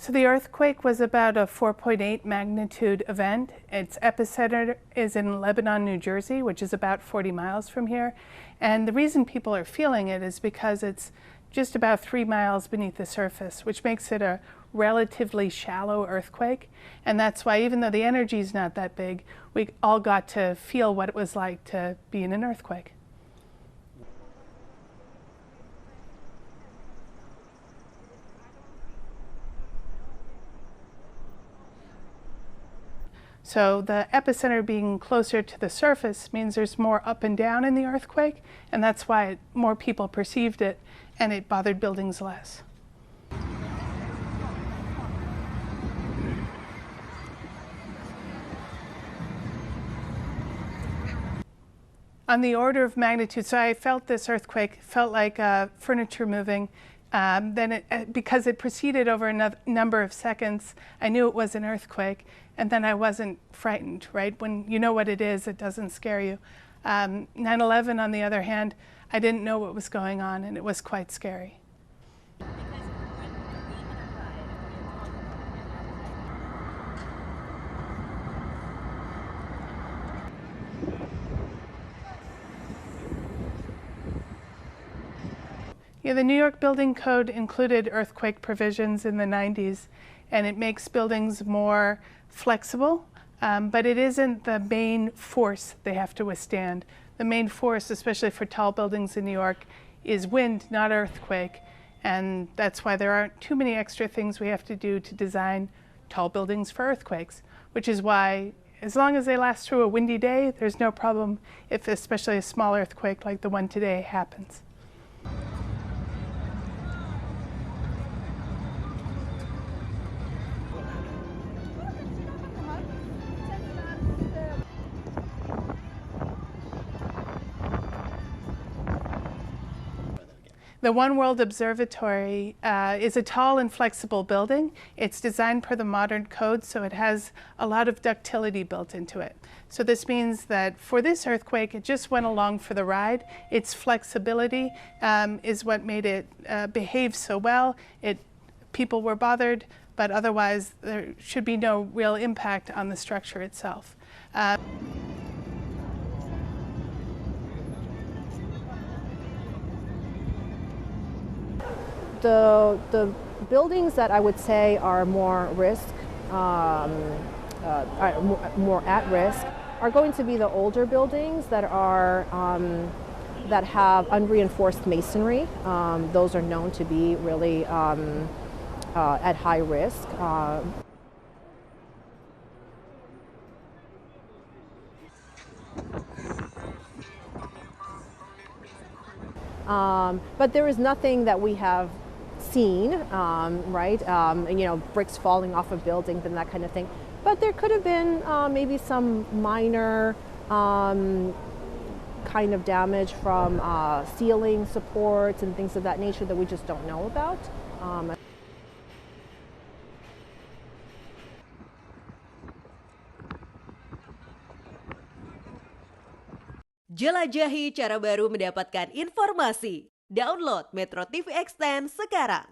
So the earthquake was about a 4.8 magnitude event. Its epicenter is in Lebanon, New Jersey, which is about 40 miles from here. And the reason people are feeling it is because it's just about 3 miles beneath the surface, which makes it a relatively shallow earthquake. And that's why, even though the energy is not that big, we all got to feel what it was like to be in an earthquake. So the epicenter being closer to the surface means there's more up and down in the earthquake, and that's why more people perceived it, and it bothered buildings less. On the order of magnitude, so I felt this earthquake, felt like furniture moving. Because it proceeded over a number of seconds, I knew it was an earthquake, and then I wasn't frightened, right? When you know what it is, it doesn't scare you. 9/11, on the other hand, I didn't know what was going on, and it was quite scary. Yeah, the New York Building Code included earthquake provisions in the 90s, and it makes buildings more flexible, but it isn't the main force they have to withstand. The main force, especially for tall buildings in New York, is wind, not earthquake, and that's why there aren't too many extra things we have to do to design tall buildings for earthquakes, which is why, as long as they last through a windy day, there's no problem if especially a small earthquake like the one today happens. The One World Observatory is a tall and flexible building. It's designed per the modern code, so it has a lot of ductility built into it. So this means that for this earthquake, it just went along for the ride. Its flexibility is what made it behave so well. People were bothered, but otherwise there should be no real impact on the structure itself. The buildings that I would say are more risk, are more at risk, are going to be the older buildings that are that have unreinforced masonry. Those are known to be really at high risk. But there is nothing that we have seen, right? You know, bricks falling off of buildings and that kind of thing. But there could have been maybe some minor kind of damage from ceiling supports and things of that nature that we just don't know about. Jelajahi cara baru mendapatkan informasi. Download MetroTV Extend sekarang.